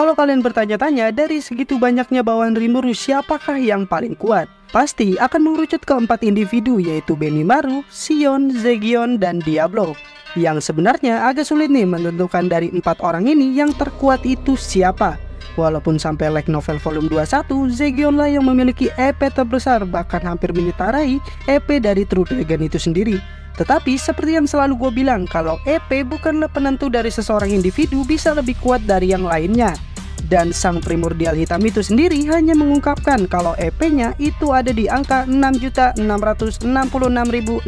Kalau kalian bertanya-tanya dari segitu banyaknya bawahan Rimuru siapakah yang paling kuat? Pasti akan mengerucut ke 4 individu yaitu Benimaru, Sion, Zegion, dan Diablo. Yang sebenarnya agak sulit nih menentukan dari 4 orang ini yang terkuat itu siapa. Walaupun sampai Light Novel Volume 21, Zegion lah yang memiliki EP terbesar, bahkan hampir menyitarai EP dari True Dragon itu sendiri. Tetapi seperti yang selalu gue bilang, kalau EP bukanlah penentu dari seseorang individu bisa lebih kuat dari yang lainnya. Dan sang primordial hitam itu sendiri hanya mengungkapkan kalau EP-nya itu ada di angka 6.666.666.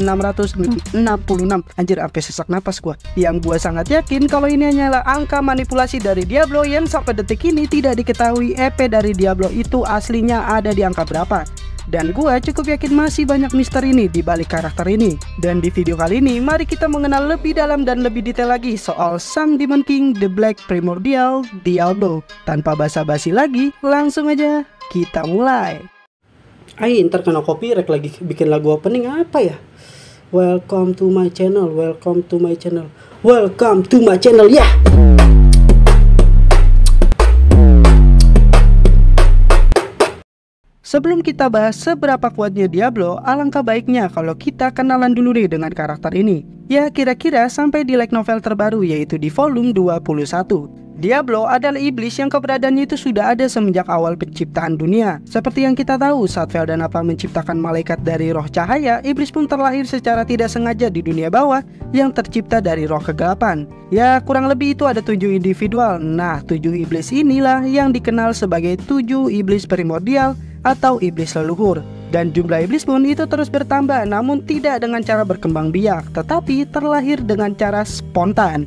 Anjir, sampai sesak napas gua. Yang gua sangat yakin kalau ini hanyalah angka manipulasi dari Diablo yang sampai detik ini tidak diketahui EP dari Diablo itu aslinya ada di angka berapa. Dan gua cukup yakin masih banyak misteri ini di balik karakter ini. Dan di video kali ini mari kita mengenal lebih dalam dan lebih detail lagi soal sang Demon King The Black Primordial Diablo. Tanpa basa-basi lagi, langsung aja kita mulai. Ntar kena copyright lagi bikin lagu opening apa ya? Welcome to my channel, welcome to my channel, welcome to my channel ya. Sebelum kita bahas seberapa kuatnya Diablo, alangkah baiknya kalau kita kenalan dulu nih dengan karakter ini. Ya kira-kira sampai di light novel terbaru yaitu di volume 21. Diablo adalah iblis yang keberadaannya itu sudah ada semenjak awal penciptaan dunia. Seperti yang kita tahu, saat Feldanava menciptakan malaikat dari roh cahaya, iblis pun terlahir secara tidak sengaja di dunia bawah yang tercipta dari roh kegelapan. Ya kurang lebih itu ada 7 individual. Nah 7 iblis inilah yang dikenal sebagai 7 iblis primordial atau iblis leluhur. Dan jumlah iblis pun itu terus bertambah, namun tidak dengan cara berkembang biak, tetapi terlahir dengan cara spontan.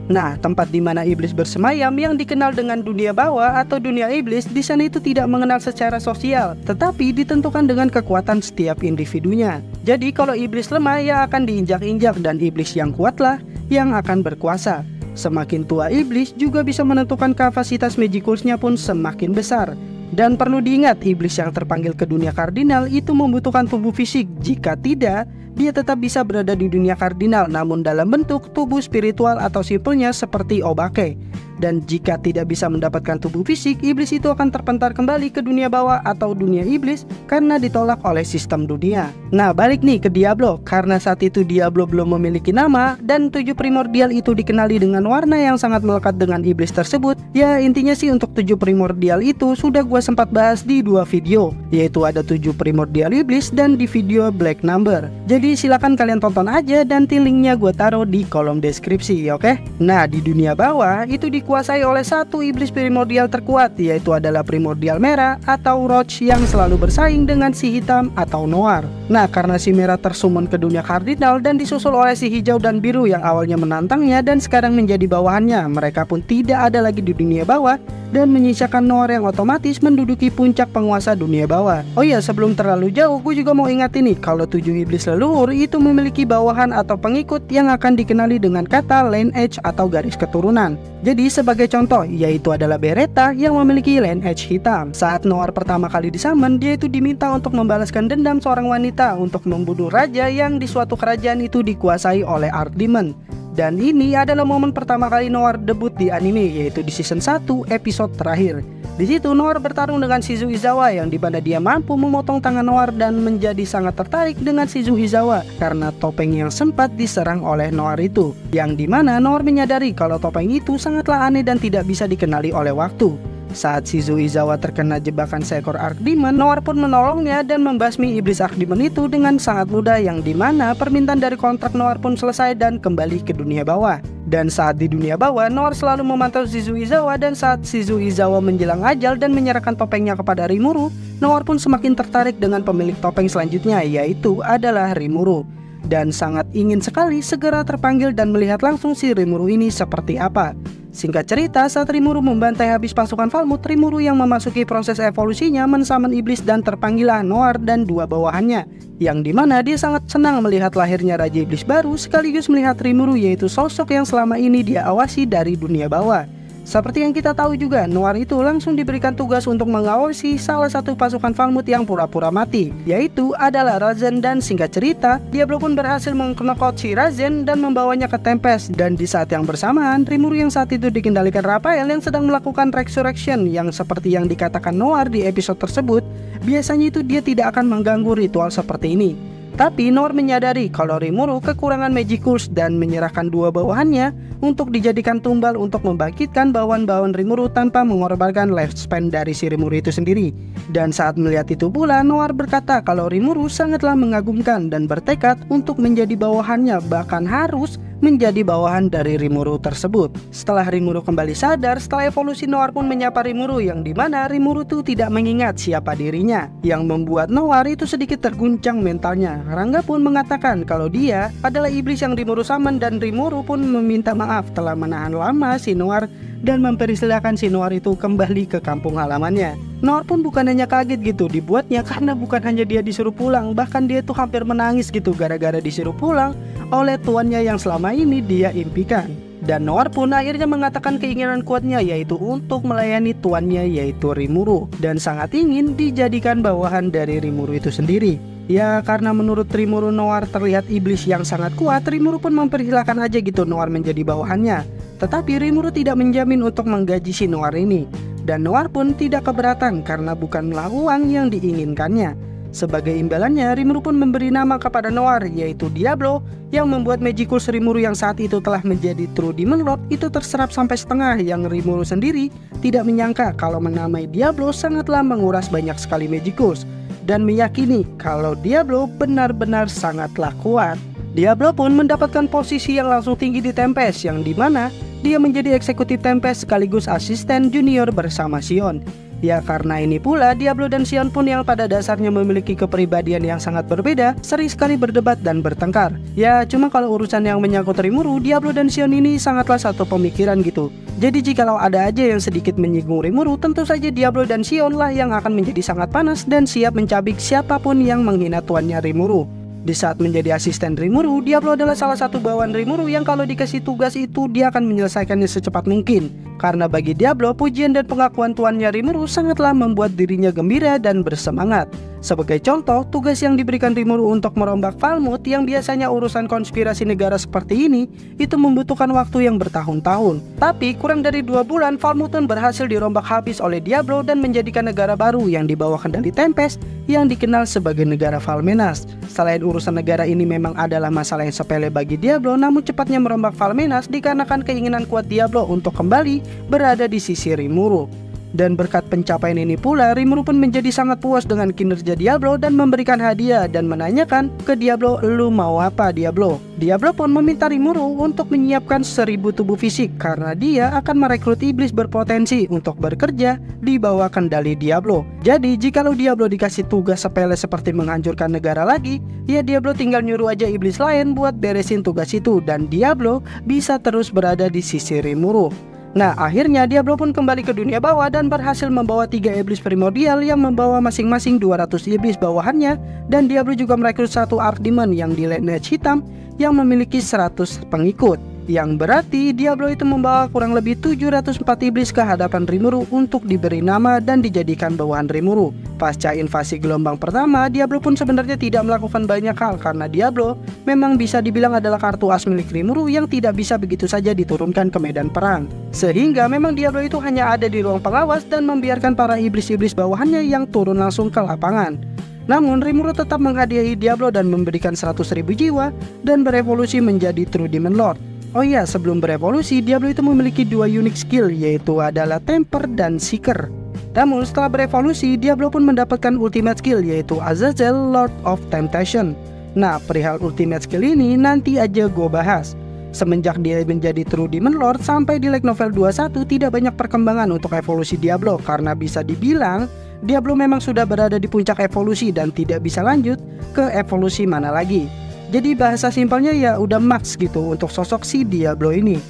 Nah, tempat di mana iblis bersemayam yang dikenal dengan dunia bawah atau dunia iblis di sana itu tidak mengenal secara sosial, tetapi ditentukan dengan kekuatan setiap individunya. Jadi kalau iblis lemah ya akan diinjak-injak dan iblis yang kuatlah yang akan berkuasa. Semakin tua iblis juga bisa menentukan kapasitas magicalsnya pun semakin besar. Dan perlu diingat, iblis yang terpanggil ke dunia kardinal itu membutuhkan tubuh fisik. Jika tidak, dia tetap bisa berada di dunia kardinal namun dalam bentuk tubuh spiritual atau simpelnya seperti Obake. Dan jika tidak bisa mendapatkan tubuh fisik, iblis itu akan terpentar kembali ke dunia bawah atau dunia iblis karena ditolak oleh sistem dunia. Nah balik nih ke Diablo, karena saat itu Diablo belum memiliki nama dan 7 primordial itu dikenali dengan warna yang sangat melekat dengan iblis tersebut. Ya intinya sih untuk 7 primordial itu sudah gue sempat bahas di 2 video, yaitu ada 7 primordial iblis dan di video Black Number. Jadi silakan kalian tonton aja dan linknya gue taruh di kolom deskripsi, oke? Nah di dunia bawah itu dikuasai oleh satu iblis primordial terkuat, yaitu adalah primordial merah atau Roach yang selalu bersaing dengan si hitam atau Noir. Nah karena si merah tersummon ke dunia kardinal dan disusul oleh si hijau dan biru yang awalnya menantangnya dan sekarang menjadi bawahannya, mereka pun tidak ada lagi di dunia bawah dan menyisakan Noir yang otomatis menduduki puncak penguasa dunia bawah. Oh iya, sebelum terlalu jauh gue juga mau ingatin nih kalau 7 iblis leluhur itu memiliki bawahan atau pengikut yang akan dikenali dengan kata lineage atau garis keturunan. Jadi sebagai contoh, yaitu adalah Beretta yang memiliki lineage hitam. Saat Noir pertama kali disummon, dia itu diminta untuk membalaskan dendam seorang wanita untuk membunuh raja yang di suatu kerajaan itu dikuasai oleh Archdemon. Dan ini adalah momen pertama kali Noir debut di anime, yaitu di season 1 episode terakhir. Di situ Noir bertarung dengan Shizu Izawa yang dimana dia mampu memotong tangan Noir dan menjadi sangat tertarik dengan Shizu Izawa karena topeng yang sempat diserang oleh Noir itu. Yang dimana Noir menyadari kalau topeng itu sangatlah aneh dan tidak bisa dikenali oleh waktu. Saat Shizu Izawa terkena jebakan seekor Archdemon, Noir pun menolongnya dan membasmi iblis Archdemon itu dengan sangat mudah, yang dimana permintaan dari kontrak Noir pun selesai dan kembali ke dunia bawah. Dan saat di dunia bawah, Noir selalu memantau Shizu Izawa, dan saat Shizu Izawa menjelang ajal dan menyerahkan topengnya kepada Rimuru, Noir pun semakin tertarik dengan pemilik topeng selanjutnya, yaitu adalah Rimuru. Dan sangat ingin sekali segera terpanggil dan melihat langsung si Rimuru ini seperti apa. Singkat cerita, saat Rimuru membantai habis pasukan Falmouth, Rimuru yang memasuki proses evolusinya mensummon iblis dan terpanggillah Noir dan 2 bawahannya, yang dimana dia sangat senang melihat lahirnya Raja Iblis baru sekaligus melihat Rimuru, yaitu sosok yang selama ini dia awasi dari dunia bawah. Seperti yang kita tahu juga, Noir itu langsung diberikan tugas untuk mengawasi salah satu pasukan Falmouth yang pura-pura mati, yaitu adalah Razen, dan singkat cerita, Diablo pun berhasil meng-knockout si Razen dan membawanya ke Tempest. Dan di saat yang bersamaan, Rimuru yang saat itu dikendalikan Raphael yang sedang melakukan Resurrection yang seperti yang dikatakan Noir di episode tersebut, biasanya itu dia tidak akan mengganggu ritual seperti ini. Tapi Noir menyadari kalau Rimuru kekurangan Magicals dan menyerahkan dua bawahannya untuk dijadikan tumbal untuk membangkitkan bawahan-bawahan Rimuru tanpa mengorbankan lifespan dari si Rimuru itu sendiri. Dan saat melihat itu pula, Noir berkata kalau Rimuru sangatlah mengagumkan dan bertekad untuk menjadi bawahannya, bahkan harus menjadi bawahan dari Rimuru tersebut. Setelah Rimuru kembali sadar, setelah evolusi, Noir pun menyapa Rimuru yang dimana Rimuru tuh tidak mengingat siapa dirinya, yang membuat Noir itu sedikit terguncang mentalnya. Rangga pun mengatakan kalau dia adalah iblis yang Rimuru summon, dan Rimuru pun meminta maaf telah menahan lama si Noir dan mempersilahkan si Noir itu kembali ke kampung halamannya. Noir pun bukan hanya kaget gitu dibuatnya, karena bukan hanya dia disuruh pulang, bahkan dia tuh hampir menangis gitu gara-gara disuruh pulang oleh tuannya yang selama ini dia impikan. Dan Noir pun akhirnya mengatakan keinginan kuatnya, yaitu untuk melayani tuannya yaitu Rimuru, dan sangat ingin dijadikan bawahan dari Rimuru itu sendiri. Ya karena menurut Rimuru Noir terlihat iblis yang sangat kuat, Rimuru pun mempersilahkan aja gitu Noir menjadi bawahannya. Tetapi Rimuru tidak menjamin untuk menggaji si Noir ini, dan Noir pun tidak keberatan karena bukanlah uang yang diinginkannya. Sebagai imbalannya, Rimuru pun memberi nama kepada Noir yaitu Diablo, yang membuat Magicals Rimuru yang saat itu telah menjadi True Demon Lord itu terserap sampai setengah, yang Rimuru sendiri tidak menyangka kalau menamai Diablo sangatlah menguras banyak sekali Magicals, dan meyakini kalau Diablo benar-benar sangatlah kuat. Diablo pun mendapatkan posisi yang langsung tinggi di Tempest, yang dimana dia menjadi eksekutif Tempest sekaligus asisten junior bersama Sion. Ya karena ini pula Diablo dan Sion pun yang pada dasarnya memiliki kepribadian yang sangat berbeda, sering sekali berdebat dan bertengkar. Ya cuma kalau urusan yang menyangkut Rimuru, Diablo dan Sion ini sangatlah satu pemikiran gitu. Jadi jikalau ada aja yang sedikit menyinggung Rimuru, tentu saja Diablo dan Sion lah yang akan menjadi sangat panas dan siap mencabik siapapun yang menghina tuannya Rimuru. Di saat menjadi asisten Rimuru, Diablo adalah salah satu bawahan Rimuru yang kalau dikasih tugas itu dia akan menyelesaikannya secepat mungkin. Karena bagi Diablo, pujian dan pengakuan tuannya Rimuru sangatlah membuat dirinya gembira dan bersemangat. Sebagai contoh, tugas yang diberikan Rimuru untuk merombak Falmouth yang biasanya urusan konspirasi negara seperti ini, itu membutuhkan waktu yang bertahun-tahun. Tapi kurang dari 2 bulan, Falmouth berhasil dirombak habis oleh Diablo dan menjadikan negara baru yang dibawa kendali Tempest yang dikenal sebagai negara Falmenas. Selain urusan negara ini memang adalah masalah yang sepele bagi Diablo, namun cepatnya merombak Falmenas dikarenakan keinginan kuat Diablo untuk kembali berada di sisi Rimuru. Dan berkat pencapaian ini pula, Rimuru pun menjadi sangat puas dengan kinerja Diablo dan memberikan hadiah dan menanyakan ke Diablo, "Lu mau apa Diablo?" Diablo pun meminta Rimuru untuk menyiapkan 1000 tubuh fisik karena dia akan merekrut iblis berpotensi untuk bekerja di bawah kendali Diablo. Jadi jikalau Diablo dikasih tugas sepele seperti menghancurkan negara lagi, ya Diablo tinggal nyuruh aja iblis lain buat beresin tugas itu dan Diablo bisa terus berada di sisi Rimuru. Nah akhirnya Diablo pun kembali ke dunia bawah dan berhasil membawa 3 iblis primordial yang membawa masing-masing 200 iblis bawahannya, dan Diablo juga merekrut 1 Archdemon yang di lineage hitam yang memiliki 100 pengikut. Yang berarti Diablo itu membawa kurang lebih 704 iblis ke hadapan Rimuru untuk diberi nama dan dijadikan bawahan Rimuru. Pasca invasi gelombang pertama, Diablo pun sebenarnya tidak melakukan banyak hal karena Diablo memang bisa dibilang adalah kartu as milik Rimuru yang tidak bisa begitu saja diturunkan ke medan perang. Sehingga memang Diablo itu hanya ada di ruang pengawas dan membiarkan para iblis-iblis bawahannya yang turun langsung ke lapangan. Namun Rimuru tetap menghadiahi Diablo dan memberikan 100.000 jiwa dan berevolusi menjadi True Demon Lord. Oh iya, sebelum berevolusi, Diablo itu memiliki 2 unique skill, yaitu adalah Temper dan Seeker. Namun setelah berevolusi, Diablo pun mendapatkan ultimate skill, yaitu Azazel Lord of Temptation. Nah, perihal ultimate skill ini nanti aja gue bahas. Semenjak dia menjadi True Demon Lord sampai di Light Novel 21 tidak banyak perkembangan untuk evolusi Diablo, karena bisa dibilang Diablo memang sudah berada di puncak evolusi dan tidak bisa lanjut ke evolusi mana lagi. Jadi bahasa simpelnya ya udah max gitu untuk sosok si Diablo ini.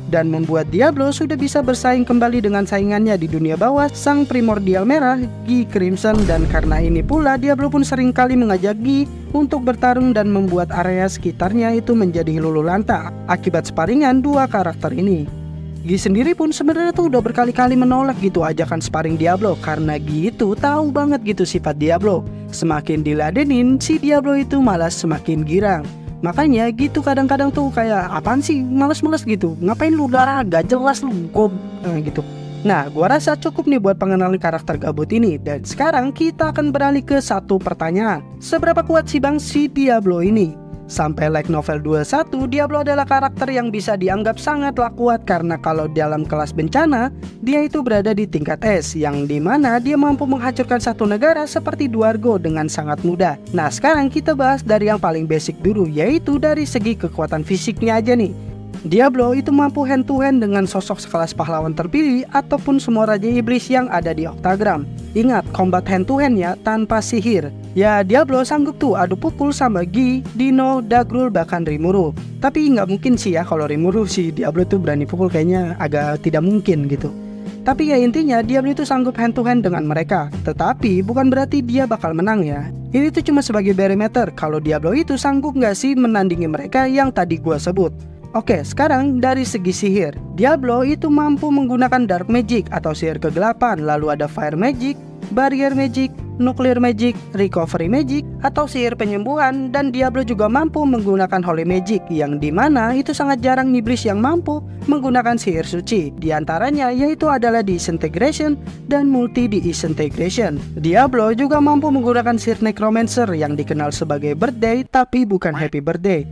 Dan membuat Diablo sudah bisa bersaing kembali dengan saingannya di dunia bawah, sang primordial merah, Guy Crimson. Dan karena ini pula Diablo pun seringkali mengajak Guy untuk bertarung dan membuat area sekitarnya itu menjadi lulu lanta akibat sparingan 2 karakter ini. Gi sendiri pun sebenarnya tuh udah berkali-kali menolak gitu ajakan sparring Diablo, karena Gi itu tahu banget gitu sifat Diablo. Semakin diladenin, si Diablo itu malah semakin girang. Makanya gitu kadang-kadang tuh kayak apaan sih, males-males gitu, ngapain lu darah, gak jelas lu gitu. Nah, gua rasa cukup nih buat pengenalan karakter gabut ini. Dan sekarang kita akan beralih ke satu pertanyaan. Seberapa kuat sih bang si Diablo ini? Sampai light novel 21, Diablo adalah karakter yang bisa dianggap sangatlah kuat karena kalau dalam kelas bencana, dia itu berada di tingkat S, yang dimana dia mampu menghancurkan satu negara seperti Dwargo dengan sangat mudah. Nah, sekarang kita bahas dari yang paling basic dulu, yaitu dari segi kekuatan fisiknya aja nih. Diablo itu mampu hand to hand dengan sosok sekelas pahlawan terpilih ataupun semua raja iblis yang ada di Octagram. Ingat, combat hand to hand ya, tanpa sihir. Ya, Diablo sanggup tuh adu pukul sama Gi, Dino, Dagrul, bahkan Rimuru. Tapi nggak mungkin sih ya kalau Rimuru si Diablo tuh berani pukul, kayaknya agak tidak mungkin gitu. Tapi ya intinya Diablo itu sanggup hand to hand dengan mereka. Tetapi bukan berarti dia bakal menang ya. Ini tuh cuma sebagai barometer kalau Diablo itu sanggup nggak sih menandingi mereka yang tadi gua sebut. Oke, sekarang dari segi sihir, Diablo itu mampu menggunakan Dark Magic atau sihir kegelapan, lalu ada Fire Magic, Barrier Magic, Nuclear Magic, Recovery Magic, atau sihir penyembuhan, dan Diablo juga mampu menggunakan Holy Magic, yang dimana itu sangat jarang iblis yang mampu menggunakan sihir suci. Di antaranya yaitu adalah Disintegration dan Multi Disintegration. Diablo juga mampu menggunakan sihir Necromancer yang dikenal sebagai Birthday tapi bukan Happy Birthday,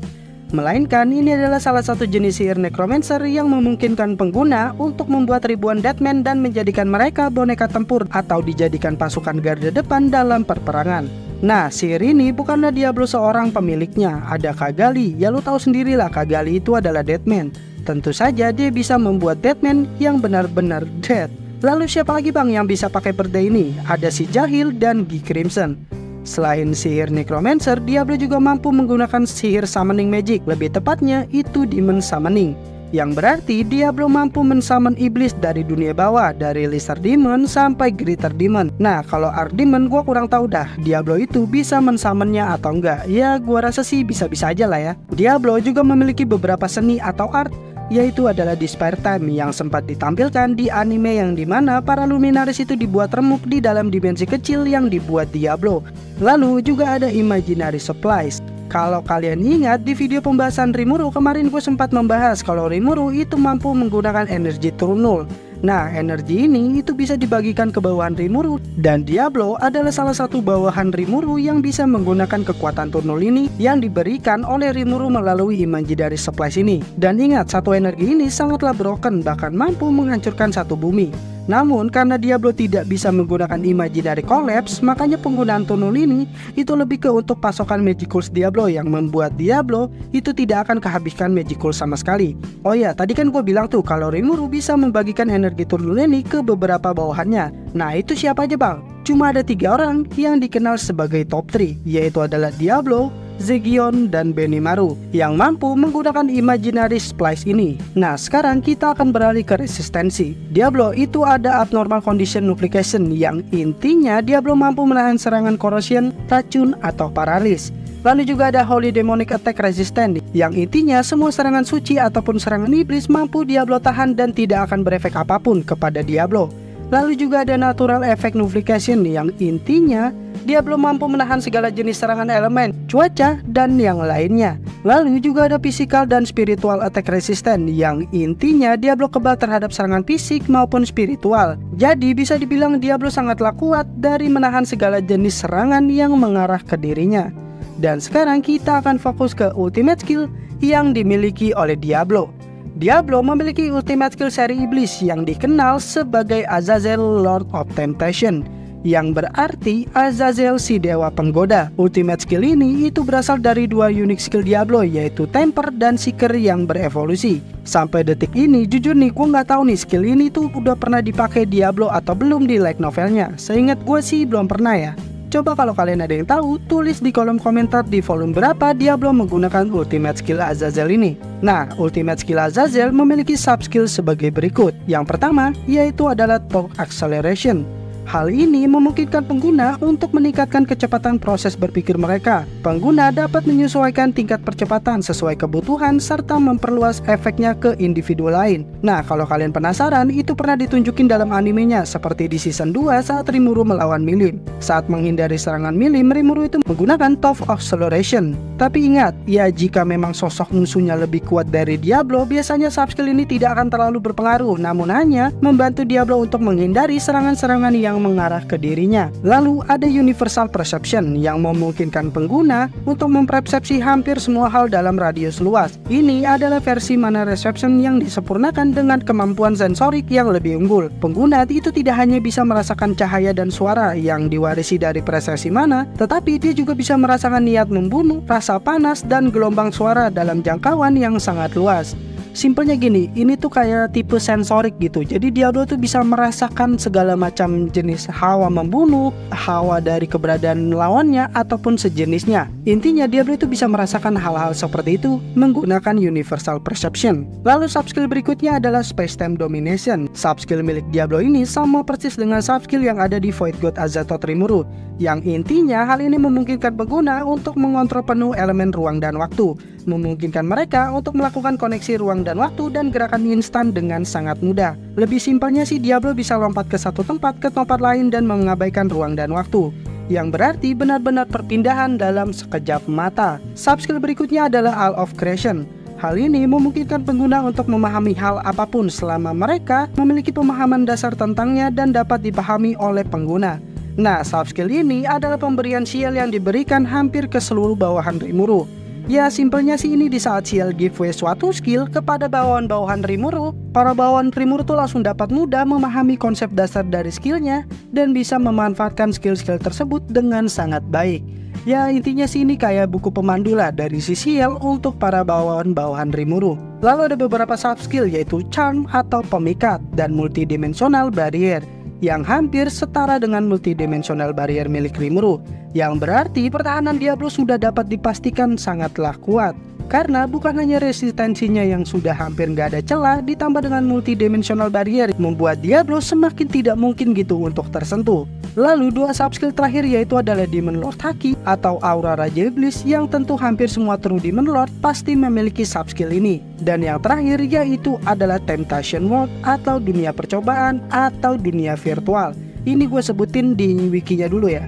melainkan ini adalah salah satu jenis sihir Necromancer yang memungkinkan pengguna untuk membuat ribuan Deadman dan menjadikan mereka boneka tempur atau dijadikan pasukan garda depan dalam perperangan. Nah, sihir ini bukanlah Diablo seorang pemiliknya, ada Cagalli. Ya lu tahu sendirilah, Cagalli itu adalah Deadman. Tentu saja dia bisa membuat Deadman yang benar-benar dead. Lalu siapa lagi bang yang bisa pakai Birthday ini? Ada si Jahil dan Gi Crimson. Selain sihir Necromancer, Diablo juga mampu menggunakan sihir Summoning Magic, lebih tepatnya itu Demon Summoning, yang berarti Diablo mampu mensummon iblis dari dunia bawah, dari Lizard Demon sampai Greater Demon. Nah, kalau Arch Demon gua kurang tahu dah Diablo itu bisa mensummonnya atau enggak. Ya gua rasa sih bisa-bisa aja lah ya. Diablo juga memiliki beberapa seni atau art, yaitu adalah Despair Time yang sempat ditampilkan di anime yang dimana para Luminaris itu dibuat remuk di dalam dimensi kecil yang dibuat Diablo. Lalu juga ada Imaginary Supplies. Kalau kalian ingat di video pembahasan Rimuru kemarin gue sempat membahas kalau Rimuru itu mampu menggunakan energi turn 0. Nah, energi ini itu bisa dibagikan ke bawahan Rimuru, dan Diablo adalah salah satu bawahan Rimuru yang bisa menggunakan kekuatan turn 0 ini yang diberikan oleh Rimuru melalui Imaginary Supplies ini. Dan ingat, satu energi ini sangatlah broken, bahkan mampu menghancurkan satu bumi. Namun karena Diablo tidak bisa menggunakan Imaginary Collapse, makanya penggunaan turn 0 ini itu lebih ke untuk pasokan Magicals Diablo, yang membuat Diablo itu tidak akan kehabiskan Magicals sama sekali. Oh ya, tadi kan gue bilang tuh kalau Rimuru bisa membagikan energi turn 0 ini ke beberapa bawahannya. Nah, itu siapa aja bang? Cuma ada 3 orang yang dikenal sebagai top 3, yaitu adalah Diablo, Zegion, dan Benimaru yang mampu menggunakan Imaginary Supplies ini. Nah, sekarang kita akan beralih ke resistensi. Diablo itu ada Abnormal Condition Nuplication, yang intinya Diablo mampu menahan serangan corrosion, racun, atau paralis. Lalu juga ada Holy Demonic Attack Resistant, yang intinya semua serangan suci ataupun serangan iblis mampu Diablo tahan dan tidak akan berefek apapun kepada Diablo. Lalu juga ada Natural Effect Nullification, yang intinya Diablo mampu menahan segala jenis serangan elemen, cuaca, dan yang lainnya. Lalu juga ada Physical dan Spiritual Attack Resistant, yang intinya Diablo kebal terhadap serangan fisik maupun spiritual. Jadi bisa dibilang Diablo sangatlah kuat dari menahan segala jenis serangan yang mengarah ke dirinya. Dan sekarang kita akan fokus ke Ultimate Skill yang dimiliki oleh Diablo. Diablo memiliki ultimate skill seri iblis yang dikenal sebagai Azazel Lord of Temptation, yang berarti Azazel si dewa penggoda. Ultimate skill ini itu berasal dari 2 unique skill Diablo, yaitu Temper dan Seeker yang berevolusi. Sampai detik ini jujur nih gue nggak tahu nih skill ini tuh udah pernah dipakai Diablo atau belum di light novelnya. Seingat gue sih belum pernah ya. Coba kalau kalian ada yang tahu, tulis di kolom komentar di volume berapa Diablo menggunakan ultimate skill Azazel ini. Nah, ultimate skill Azazel memiliki sub skill sebagai berikut. Yang pertama yaitu adalah Torque Acceleration. Hal ini memungkinkan pengguna untuk meningkatkan kecepatan proses berpikir mereka. Pengguna dapat menyesuaikan tingkat percepatan sesuai kebutuhan serta memperluas efeknya ke individu lain. Nah, kalau kalian penasaran, itu pernah ditunjukin dalam animenya seperti di season 2 saat Rimuru melawan Milim. Saat menghindari serangan Milim, Rimuru itu menggunakan Top Acceleration. Tapi ingat, ya jika memang sosok musuhnya lebih kuat dari Diablo, biasanya subskill ini tidak akan terlalu berpengaruh, namun hanya membantu Diablo untuk menghindari serangan-serangan yang mengarah ke dirinya. Lalu ada Universal Perception yang memungkinkan pengguna untuk mempersepsi hampir semua hal dalam radius luas. Ini adalah versi mana reception yang disempurnakan dengan kemampuan sensorik yang lebih unggul. Pengguna itu tidak hanya bisa merasakan cahaya dan suara yang diwarisi dari presesi mana, tetapi dia juga bisa merasakan niat membunuh, rasa panas, dan gelombang suara dalam jangkauan yang sangat luas. Simpelnya gini, ini tuh kayak tipe sensorik gitu. Jadi Diablo tuh bisa merasakan segala macam jenis hawa membunuh, hawa dari keberadaan lawannya, ataupun sejenisnya. Intinya Diablo itu bisa merasakan hal-hal seperti itu menggunakan Universal Perception. Lalu subskill berikutnya adalah Space Time Domination. Subskill milik Diablo ini sama persis dengan subskill yang ada di Void God Azathoth Rimuru, yang intinya hal ini memungkinkan pengguna untuk mengontrol penuh elemen ruang dan waktu, memungkinkan mereka untuk melakukan koneksi ruang dan waktu dan gerakan instan dengan sangat mudah. Lebih simpelnya sih, Diablo bisa lompat ke satu tempat ke tempat lain dan mengabaikan ruang dan waktu, yang berarti benar-benar perpindahan dalam sekejap mata. Subskill berikutnya adalah All of Creation. Hal ini memungkinkan pengguna untuk memahami hal apapun selama mereka memiliki pemahaman dasar tentangnya dan dapat dipahami oleh pengguna. Nah, subskill ini adalah pemberian shield yang diberikan hampir ke seluruh bawahan Rimuru. Ya simpelnya sih, ini di saat shield giveaway suatu skill kepada bawahan-bawahan Rimuru, para bawahan Rimuru tuh langsung dapat mudah memahami konsep dasar dari skillnya dan bisa memanfaatkan skill-skill tersebut dengan sangat baik. Ya intinya sih ini kayak buku pemandu lah dari si shield untuk para bawahan-bawahan Rimuru. Lalu ada beberapa subskill yaitu Charm atau Pemikat dan Multidimensional Barrier, yang hampir setara dengan multidimensional barrier milik Rimuru, yang berarti pertahanan Diablo sudah dapat dipastikan sangatlah kuat. Karena bukan hanya resistensinya yang sudah hampir nggak ada celah, ditambah dengan multidimensional barrier membuat Diablo semakin tidak mungkin gitu untuk tersentuh. Lalu dua subskill terakhir yaitu adalah Demon Lord Haki atau Aura Raja Iblis, yang tentu hampir semua true Demon Lord pasti memiliki subskill ini. Dan yang terakhir yaitu adalah Temptation World atau dunia percobaan atau dunia virtual. Ini gue sebutin di wikinya dulu ya,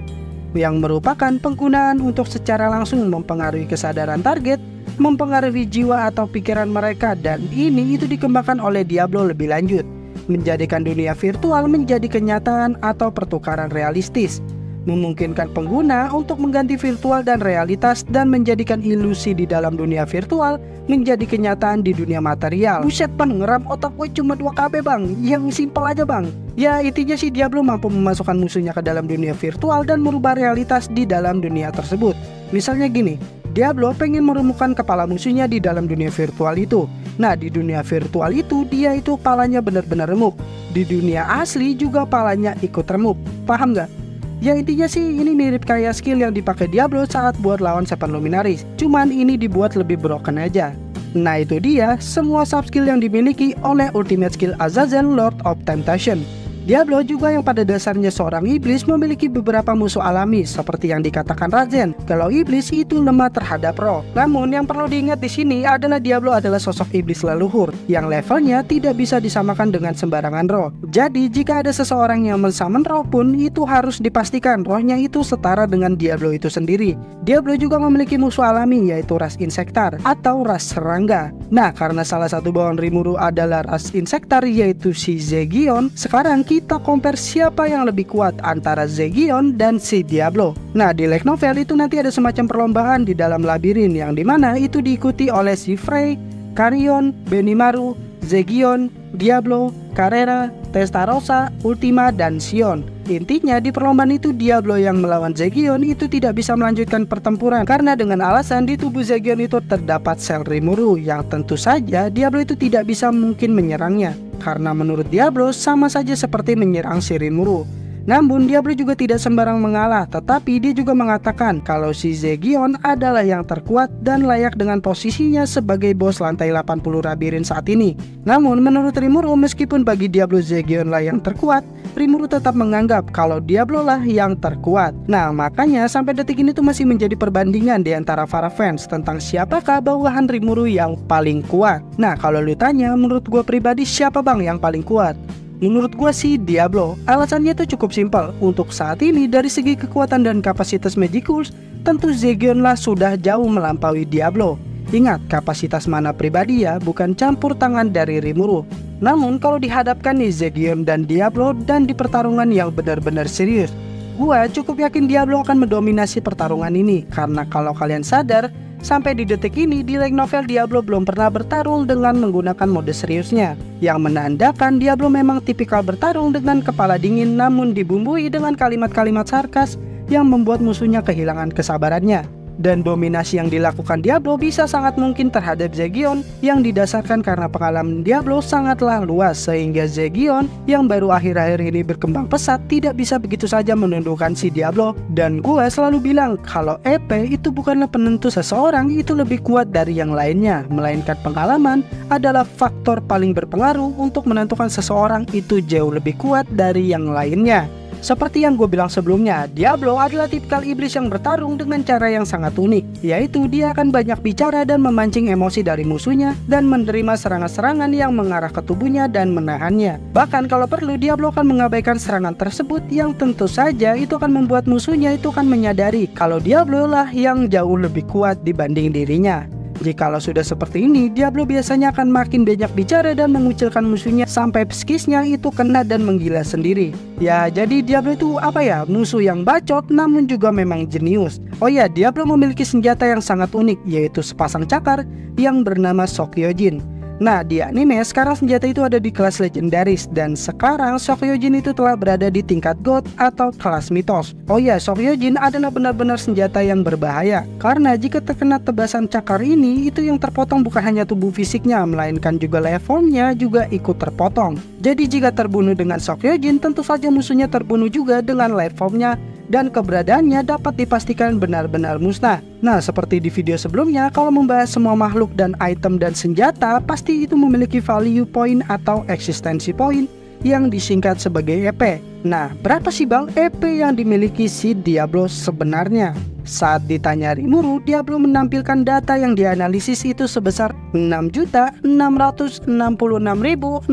yang merupakan penggunaan untuk secara langsung mempengaruhi kesadaran target, mempengaruhi jiwa atau pikiran mereka, dan ini itu dikembangkan oleh Diablo lebih lanjut, menjadikan dunia virtual menjadi kenyataan atau pertukaran realistis, memungkinkan pengguna untuk mengganti virtual dan realitas dan menjadikan ilusi di dalam dunia virtual menjadi kenyataan di dunia material. Buset bang, ngeram otak gue cuma 2 KB bang, yang simpel aja bang. Ya intinya sih Diablo mampu memasukkan musuhnya ke dalam dunia virtual dan merubah realitas di dalam dunia tersebut. Misalnya gini, Diablo pengen menemukan kepala musuhnya di dalam dunia virtual itu. Nah di dunia virtual itu dia itu palanya benar-benar remuk. Di dunia asli juga palanya ikut remuk. Paham gak? Ya intinya sih ini mirip kayak skill yang dipakai Diablo saat buat lawan Seven Luminaries, cuman ini dibuat lebih broken aja. Nah itu dia semua subskill yang dimiliki oleh ultimate skill Azazel Lord of Temptation. Diablo juga yang pada dasarnya seorang iblis memiliki beberapa musuh alami seperti yang dikatakan Razen kalau iblis itu lemah terhadap roh. Namun yang perlu diingat di sini adalah Diablo adalah sosok iblis leluhur yang levelnya tidak bisa disamakan dengan sembarangan roh. Jadi jika ada seseorang yang mensummon roh pun itu harus dipastikan rohnya itu setara dengan Diablo itu sendiri. Diablo juga memiliki musuh alami yaitu ras Insektar atau ras serangga. Nah karena salah satu bawahan Rimuru adalah ras Insektar yaitu si Zegion, sekarang kita compare siapa yang lebih kuat antara Zegion dan si Diablo. Nah di light novel itu nanti ada semacam perlombaan di dalam labirin yang dimana itu diikuti oleh si Frey, Carrion, Benimaru, Zegion, Diablo, Carrera, Testarossa, Ultima, dan Sion. Intinya di perlombaan itu Diablo yang melawan Zegion itu tidak bisa melanjutkan pertempuran karena dengan alasan di tubuh Zegion itu terdapat sel Rimuru yang tentu saja Diablo itu tidak bisa mungkin menyerangnya, karena menurut Diablo sama saja seperti menyerang si Rimuru. Namun Diablo juga tidak sembarang mengalah, tetapi dia juga mengatakan kalau si Zegion adalah yang terkuat dan layak dengan posisinya sebagai bos lantai 80 labirin saat ini. Namun menurut Rimuru, meskipun bagi Diablo Zegion lah yang terkuat, Rimuru tetap menganggap kalau Diablo lah yang terkuat. Nah makanya sampai detik ini tuh masih menjadi perbandingan di antara para fans tentang siapakah bawahan Rimuru yang paling kuat. Nah kalau lu tanya, menurut gue pribadi siapa bang yang paling kuat? Menurut gue sih Diablo. Alasannya itu cukup simpel. Untuk saat ini dari segi kekuatan dan kapasitas Magicals, tentu Zegion lah sudah jauh melampaui Diablo. Ingat, kapasitas mana pribadi ya, bukan campur tangan dari Rimuru. Namun kalau dihadapkan nih Zegion dan Diablo dan di pertarungan yang benar-benar serius, gue cukup yakin Diablo akan mendominasi pertarungan ini. Karena kalau kalian sadar, sampai di detik ini di light novel Diablo belum pernah bertarung dengan menggunakan mode seriusnya, yang menandakan Diablo memang tipikal bertarung dengan kepala dingin namun dibumbui dengan kalimat-kalimat sarkas yang membuat musuhnya kehilangan kesabarannya. Dan dominasi yang dilakukan Diablo bisa sangat mungkin terhadap Zegion yang didasarkan karena pengalaman Diablo sangatlah luas, sehingga Zegion yang baru akhir-akhir ini berkembang pesat tidak bisa begitu saja menundukkan si Diablo. Dan gue selalu bilang kalau EP itu bukanlah penentu seseorang itu lebih kuat dari yang lainnya, melainkan pengalaman adalah faktor paling berpengaruh untuk menentukan seseorang itu jauh lebih kuat dari yang lainnya. Seperti yang gue bilang sebelumnya, Diablo adalah tipikal iblis yang bertarung dengan cara yang sangat unik, yaitu dia akan banyak bicara dan memancing emosi dari musuhnya dan menerima serangan-serangan yang mengarah ke tubuhnya dan menahannya. Bahkan kalau perlu Diablo akan mengabaikan serangan tersebut yang tentu saja itu akan membuat musuhnya itu akan menyadari kalau Diablo lah yang jauh lebih kuat dibanding dirinya. Jikalau sudah seperti ini, Diablo biasanya akan makin banyak bicara dan mengucilkan musuhnya sampai psikisnya itu kena dan menggila sendiri. Ya, jadi Diablo itu apa ya? Musuh yang bacot namun juga memang jenius. Oh ya, Diablo memiliki senjata yang sangat unik, yaitu sepasang cakar yang bernama Shokyojin. Nah di anime sekarang senjata itu ada di kelas legendaris, dan sekarang Shokyojin itu telah berada di tingkat God atau kelas mitos. Oh ya, Shokyojin adalah benar-benar senjata yang berbahaya, karena jika terkena tebasan cakar ini, itu yang terpotong bukan hanya tubuh fisiknya, melainkan juga levelnya juga ikut terpotong. Jadi jika terbunuh dengan Shokyojin, tentu saja musuhnya terbunuh juga dengan levelnya, dan keberadaannya dapat dipastikan benar-benar musnah. Nah seperti di video sebelumnya, kalau membahas semua makhluk dan item dan senjata, pasti itu memiliki value point atau eksistensi point yang disingkat sebagai EP. Nah berapa sih bang EP yang dimiliki si Diablo sebenarnya? Saat ditanya Rimuru, Diablo menampilkan data yang dianalisis itu sebesar 6.666.666.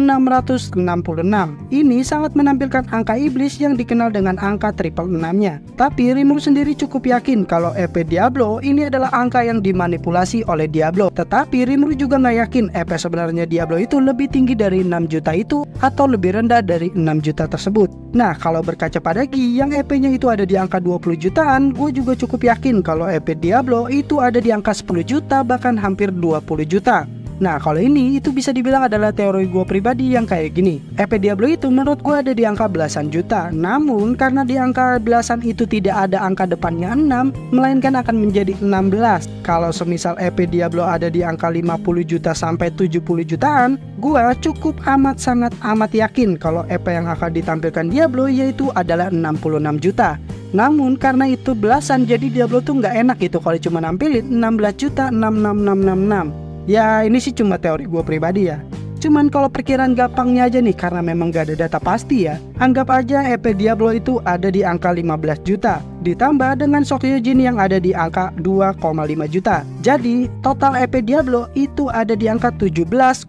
Ini sangat menampilkan angka iblis yang dikenal dengan angka triple 6-nya. Tapi Rimuru sendiri cukup yakin kalau EP Diablo ini adalah angka yang dimanipulasi oleh Diablo. Tetapi Rimuru juga nggak yakin EP sebenarnya Diablo itu lebih tinggi dari 6 juta itu atau lebih rendah dari 6 juta tersebut. Nah kalau berkaca pada Gi yang EP-nya itu ada di angka 20 jutaan, gue juga cukup yakin kalau EP Diablo itu ada di angka 10 juta bahkan hampir 20 juta. Nah kalau ini itu bisa dibilang adalah teori gue pribadi yang kayak gini. EP Diablo itu menurut gue ada di angka belasan juta. Namun karena di angka belasan itu tidak ada angka depannya 6, melainkan akan menjadi 16. Kalau semisal EP Diablo ada di angka 50 juta sampai 70 jutaan, gue cukup sangat amat yakin kalau EP yang akan ditampilkan Diablo yaitu adalah 66 juta. Namun karena itu belasan, jadi Diablo tuh nggak enak gitu kalau cuma nampilin 16 juta 66666. Ya ini sih cuma teori gue pribadi ya. Cuman kalau perkiraan gampangnya aja nih, karena memang gak ada data pasti ya, anggap aja EP Diablo itu ada di angka 15 juta ditambah dengan Shokyojin yang ada di angka 2,5 juta. Jadi total EP Diablo itu ada di angka 17,5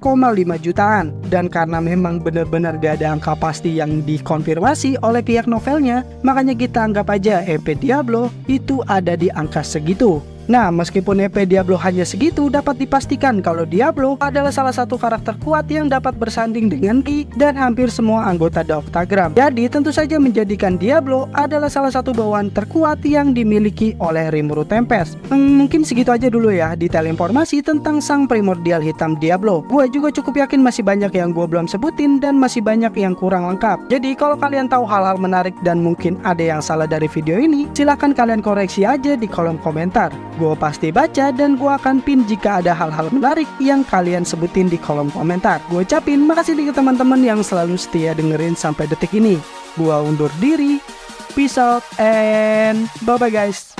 jutaan. Dan karena memang benar-benar gak ada angka pasti yang dikonfirmasi oleh pihak novelnya, makanya kita anggap aja EP Diablo itu ada di angka segitu. Nah meskipun EP Diablo hanya segitu, dapat dipastikan kalau Diablo adalah salah satu karakter kuat yang dapat bersanding dengan Gi dan hampir semua anggota The Octagram. Jadi tentu saja menjadikan Diablo adalah salah satu bawahan terkuat yang dimiliki oleh Rimuru Tempest. Mungkin segitu aja dulu ya detail informasi tentang sang primordial hitam Diablo. Gue juga cukup yakin masih banyak yang gue belum sebutin dan masih banyak yang kurang lengkap. Jadi kalau kalian tahu hal-hal menarik dan mungkin ada yang salah dari video ini, silahkan kalian koreksi aja di kolom komentar. Gue pasti baca dan gue akan pin jika ada hal-hal menarik yang kalian sebutin di kolom komentar. Gue ucapin makasih ke teman-teman yang selalu setia dengerin sampai detik ini. Gua undur diri. Peace out and bye-bye guys.